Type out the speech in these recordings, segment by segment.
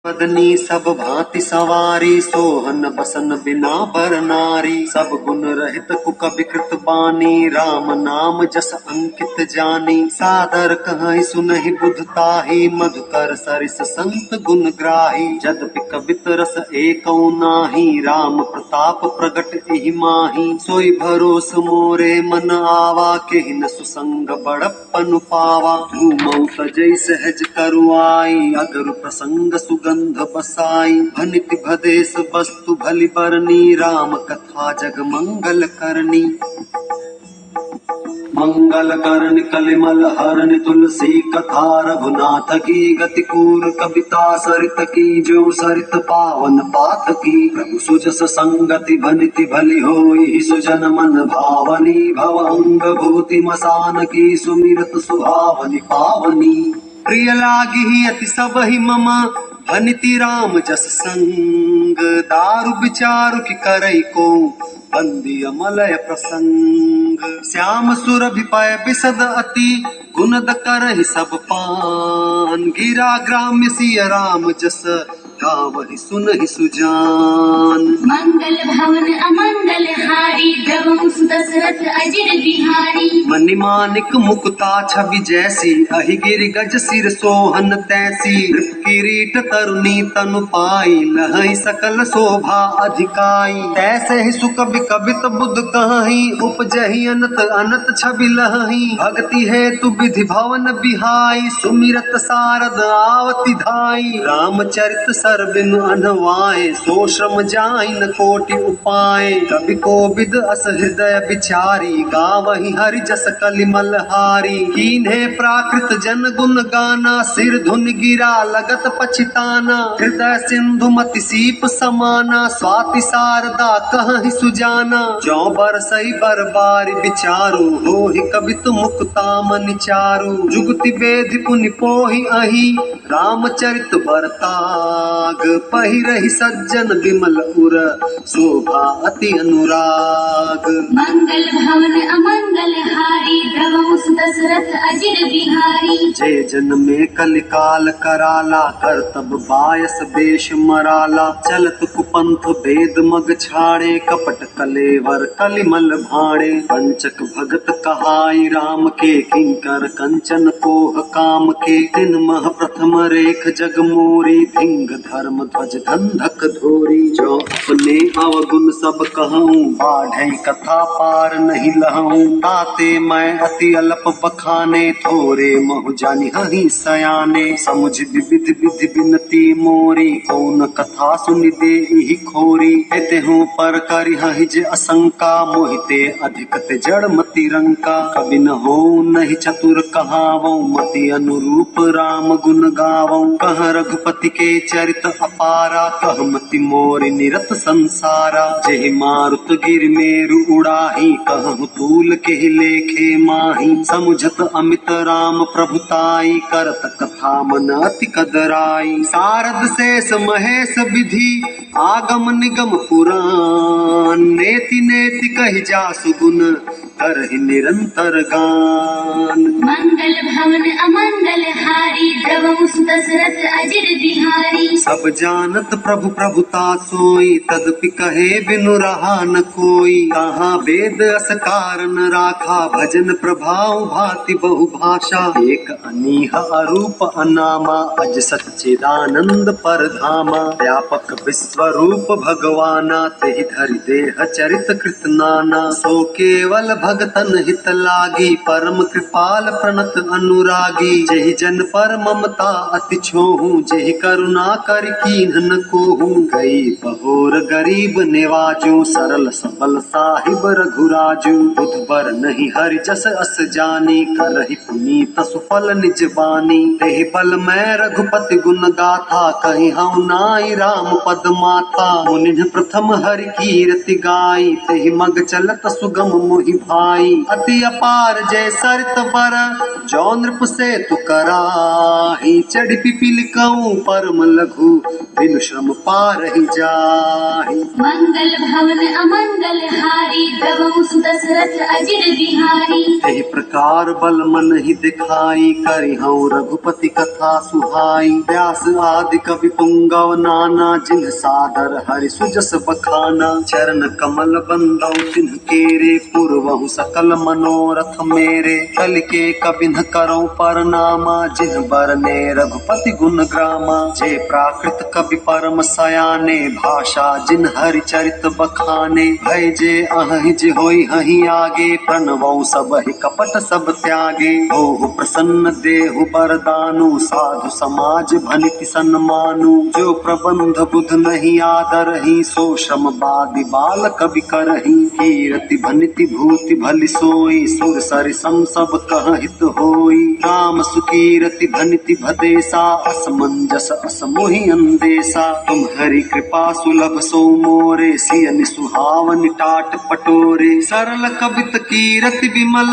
बदनी सब भांति सवारी, सोहन बसन बिना बर नारी। सब गुण रहित कुक विकृत बानी, राम नाम जस अंकित जानी। सादर कहि सुनहि बुध ताहि, मधुकर सरिस संत गुण ग्राही। यद्यपि कबित रस एकौ नाही, राम प्रताप प्रगट एहि माही। सोई भरोस मोरे मन आवा, केहि न सुसंग बड़प्पन पावा। धूमौ तजै सहज तरुआई, अगर प्रसंग सुगंध बसाई। भनिति भदेश वस्तु भली बरनी, राम कथा जग मंगल करनी। मंगल करन कलिमल हरन, तुलसी कथा रघुनाथ की। गति कूर कविता सरित की, जो सरित पावन पाथ की। प्रभु सुजस संगति भनिति भली होई, सुजन मन भावनी। भव अंग भूति मसान की, सुमिरत सुहावनी पावनी। प्रिय लागी अति सबहि मम, भनिति राम जस संग। दारु विचारु की करई को, बंदी अमलय प्रसंग। श्याम सुरभि पय बिसद अति, गुणद करहि सब पान। गिरा ग्राम्य सिय राम जस, गावहि सुनहि सुजान। मंगल भवन अमंगल हारी, द्रवहु सुदशरथ अजिर बिहारी। मणिमाणिक मुकुता छवि जैसी, अहि गिरि गज सिर सोहन तैसी। किरीट तरुणी तनु पाई, लहै सकल शोभा अधिकाई। तैसे ही सुकवि कवित बुध कहि, उपजहि अनत अनत छवि लहहि। भक्ति हेतु विधि भवन बिहाई, सुमिरत सारद आवति धाई। रामचरित सरबिन अनवाए, सो श्रम जाहि न कोटि उपाय। कवि कोविद अस हृदय विचारी, गावहि हरि जस कलिमल हारी। कीन्हे प्राकृत जन गुण गाना, सिर धुन गिरा लगत पछिताना। हृदय सिंधु मति सीप समाना, स्वाति शारदा कहहि सुजाना। जौ बरसई बरबारी विचारु, होहि कवित मुक्ता मनि चारु। जुगति वेधि पुनि पोहि अहि, रामचरित बरताग। पहिरहि सज्जन बिमल उर, शोभा अति अनुराग। मंगल भवन अमंगल हारी, द्रवहु सुदशरथ अजिर बिहारी। जय जन में कलिकाल कराला, करतब बायस बेश मराला। चलत कुपंथ भेद मग छाड़े, कपट कलेवर कलिमल भाड़े। पंचक भगत कहाई राम के, किंकर कंचन कोह काम के। तिन मह प्रथम रेख जग मोरी, धिंग धर्म ध्वज धंधक धोरी। जो अपने अवगुण सब कहूँ, बाढ़ई कथा पार नहीं लहूँ। ताते मैं अति अल्प बखाने, थोरे महु जानि हहि सयाने। समुझ विविध विधि बिनती मोरी, कौन कथा सुनि देहि खोरी। एतेहु पर करि हहि जे असंका, मोहिते अधिक ते जड़ मति रंका। कबि न हो नहीं चतुर कहावौ, मति अनुरूप राम गुण गावौ। कह रघुपति के चरित अपारा, कह मति मोरि निरत संसारा। जेहि मारुत गिर मेरु उड़ाही, कहु तूल केहि लेखे माही। समुझत अमित राम प्रभुताई, करत कथा मन अति कदराई। सारद शेष महेश विधि, आगम निगम पुराण। नेति नेति कहि जासु गुण, करहि निरंतर गान। मंगल भवन अमंगल हारी, द्रवहु सुदशरथ अजिर बिहारी। सब जानत प्रभु प्रभुता सोई, तदपि कहे बिनु रहा न कोई। कहाँ वेद अस कारण राखा, भजन प्रभाव भांति बहु भाषा। एक अनीह अरूप अनामा, अज सच्चिदानंद परधामा। व्यापक विश्वरूप भगवाना, तेहि धरि देह चरित कृत नाना। सो केवल भगतन हित लागी, परम कृपाल प्रणत अनुरागी। जेहि जन पर ममता अति छोहू, जेहि करुणा कर कीन्ह न कोहू। गई बहोर गरीब निवाजू, सरल सबल साहिब रघुराजू। बुध बर नहीं हरि जस अस जानी, करहि पुनीत सुफल निज बानी। तेहि बल मैं रघुपति गुण गाथा, कहि हऊँ नाई राम पद माथा। मुनिन्ह प्रथम हरि कीरति गाई, तेहि मग चलत सुगम मोहि भाई। अति अपार जय सरित बर, जौ नृप से तु कराही। चढ़ पिपीलिकऊँ परम लघु प्रभु बिनु श्रम पार ही जाहि। मंगल भवन अमंगल हारी द्रवहु सुदशरथ अजिर बिहारी। एहि प्रकार बल मन ही दिखाई करिहउँ रघुपति कथा सुहाई। व्यास आदि कवि पुंगव नाना जिन्ह सादर हरि सुजस बखाना। चरण कमल बंदौ तिन्ह केरे पूर्वहु सकल मनोरथ मेरे। कल के कबिन्ह करौ परनामा जिन्ह बरने रघुपति गुण ग्रामा। जे प्राकृत कवि परम सयाने भाषा जिन हरि चरित बखाने। भय जे अहि जे होई हहि आगे प्रणवौ सब ही कपट सब त्यागे। हो प्रसन्न देहु बरदानु साधु समाज भनिति सन्मानु। जो प्रबंध बुध नहीं आदरहि सो श्रम बादि बाल कवि करहि। कीरति भनिति भूति भलि सोई सुर सरि सम सब कह हित होई। राम सुकीरति भनिति भदेसा असमंजस असमोहि अंदेसा। तुम हरि कृपा सुलभ सो मोरे सियनि सुहावनि टाट पटोरे। सरल कवित कीरति विमल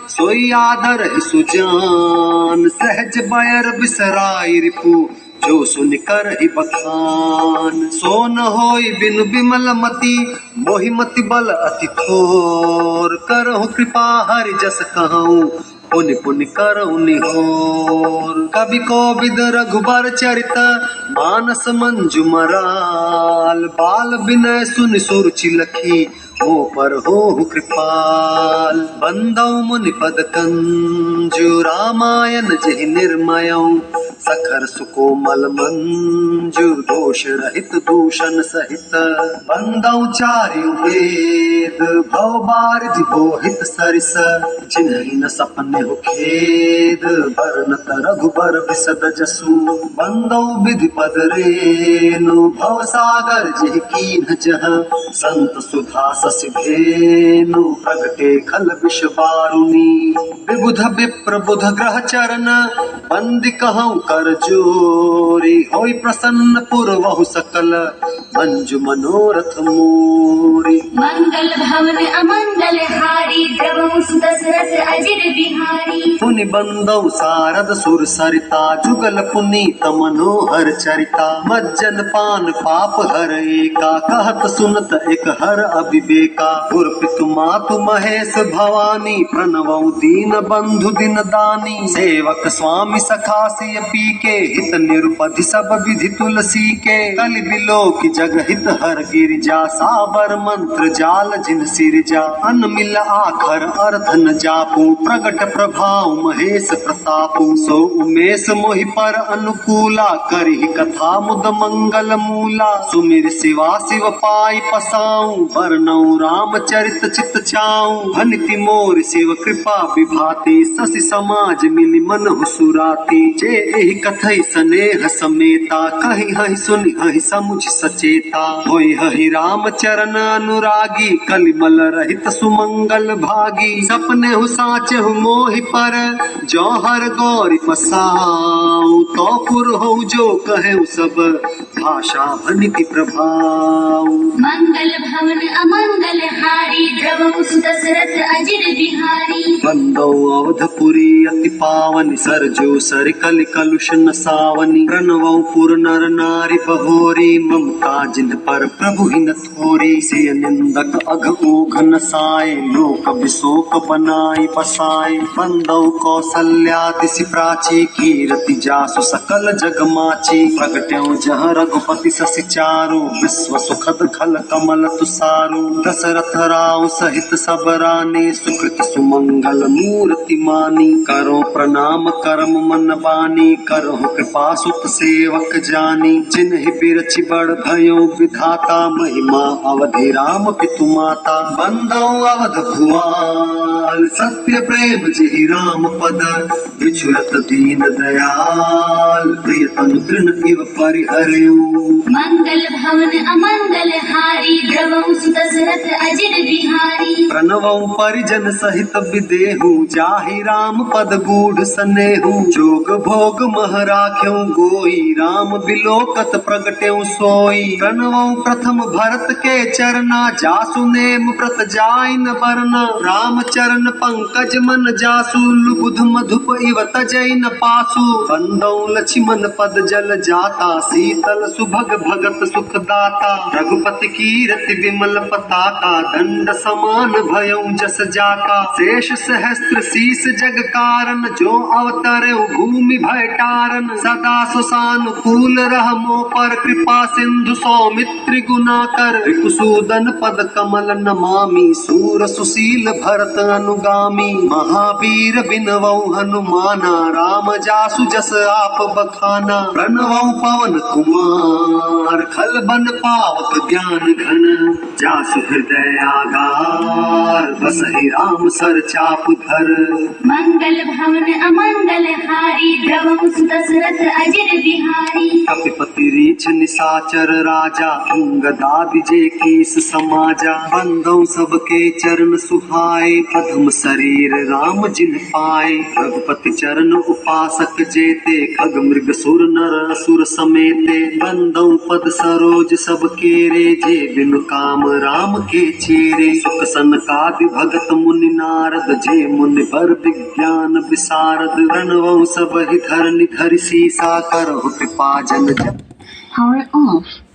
सोई आदर ही सुजान। सहज बयर बिसराई रिपु जो सुन कर ही बखान। सो न होई बिनु बिमल मति मोहि मति बल अति थोर। करहु कृपा हरि जस कहूँ पुनि पुनि करहु निहोर। कवि कोविद रघुबर चरित मानस मंजु मराल। बाल विनय सुनि सुरुचि लखी हो पर हो कृपाल। बंदौ मुनि पद कंजु रामायण जहि निर्मयौ। सखर सुकोमल मंजु दोष रहित दूषण सहित। बंदौ चार्यु वेद भव बारिधि बोहित सरिस। जिन्हि न सपने हो खेद बरनत रघुबर बिसद जसु। बंदौ विधि पद रेनु भव सागर जहि कीन्ह जह। संत सुधा शशि धेनु प्रगटे खल विष बारुनी। विबुध विप्र बुध ग्रह चरण बंदी कहूँ कर जोरी। होई प्रसन्न पुरवहु सकल मंजु मनोरथ मोरी। मंगल भवन अमंगल हारी द्रवहु सुदशरथ अजिर बिहारी। पुनि बंदौ सारद सुर सरिता जुगल पुनीत मनोहर चरिता। मज्जन पान पाप हर एका कहत सुनत एक हर अविवेका। गुर पितु मातु महेश भवानी प्रणवौ दीन बंधु दिन दानी। सेवक स्वामी सखा सिय पीके हित निरुपधि सब विधि तुलसी के। कलि बिलो की जग हित हर गिरिजा साबर मंत्र जाल जिन सिरजा। अन मिल आखर अर्थ न जापू प्रगट प्रभाव महेश प्रतापु। सो उमेश मोहि पर अनुकूला करहि कथा मुद मंगल मूला। सुमिर शिवा शिव पाई पसाऊं बरनऊ राम चरित चित चाऊं। भनिति मोर शिव कृपा विभाति शशि समाज मिलि मन हुसुराती। जे एहि कथई स्नेह समेता कहि हहि सुनि हहि समुझ सचेता। होई हहि राम चरण अनुरागी कलिमल रहित सुमंगल भागी। सपने हु साच हु मोहि पर जौहर गौरी पसाऊं। तो पुर हो जो कहे सब भाषा भनिति प्रभाव। मंगल भवन अमंगल हारी द्रवहु सुदशरथ अजिर बिहारी। बंदौ अवधपुरी अति पावनि सरजो सर कलि कलुष न सावनि। प्रणवौ पुर नर नारी बहोरी ममता जिन पर प्रभु ही न थोरी। सिय निंदक अघ ओघ न साए लोक विशोक बनाई बसाए। बंदौ कौसल्या दिसि प्राची कीरति जासु सकल जग माची। प्रगट्यौ जह रघुपति शशि चारु विश्व सुखद खल कमल तुसारु। दशरथ राव सहित सब रानी सुकृत सुमंगल मूर्ति मानी। करो प्रणाम करम मन बानी करो कृपा सुत सेवक जानी। जिन्हि बिरचि बड़ भयो विधाता महिमा अवधि राम पितु माता। बंदौ अवध भुआल सत्य प्रेम जिहि राम पद। विचुरत दीन दयाल प्रियतम तृण इव परिहरऊ। मंगल भवन अमंगल हारी द्रवहु सुदशरथ दशरथ अजिर बिहारी। प्रणवं परिजन सहित विदेहु जाहि राम पद गूढ़ सनेहु। जोग भोग मह राख्यौ गोई राम बिलोकत प्रगट्यौ सोई। प्रणवं प्रथम भरत के चरना जासु नेम व्रत जाय न बरना। राम चरण पंकज मन जासु लुबुध मधुप इव तजै न पासु। बंदौ लक्ष्मण पद जल जाता शीतल सुभग भगत सुख दाता। रघुपति कीरति विमल पताका दंड समान भयउ जस जाका। शेष सहस्त्र शीस जग कारण जो अवतरउ भूमि भय टारन। सदा सुसानुकूल रहमो पर कृपा सिंधु सौमित्र गुना कर। रिपुसूदन पद कमल नमामि सूर सुशील भरत अनुगामी। महावीर बिनवउ हनुमाना राम जासु जस आप बखाना। प्रणवउ पवन कुमार खल बन पावक ज्ञान घन। जासु हृदय आगार बसहि राम सर चाप धर। मंगल भवन अमंगल हारी द्रवहु सुत दशरथ अजिर बिहारी। कपिपति रीछ निशाचर राजा अंगदादि जे कीस समाजा। बंधौ सबके चरण सुहाए प्रथम शरीर राम जिन पाए। रघुपति चरण उपासक जेते खग मृग सुर नर असुर समेते। बंधौ पद सरोज सब केरे जे बिनु काम राम के चेरे। सुख सनकादि भगत मुनि नारद जे मुनि बर विज्ञान विशारद। प्रणवौ सब ही धरनि धरि सीसा करहु कृपा जन Power off.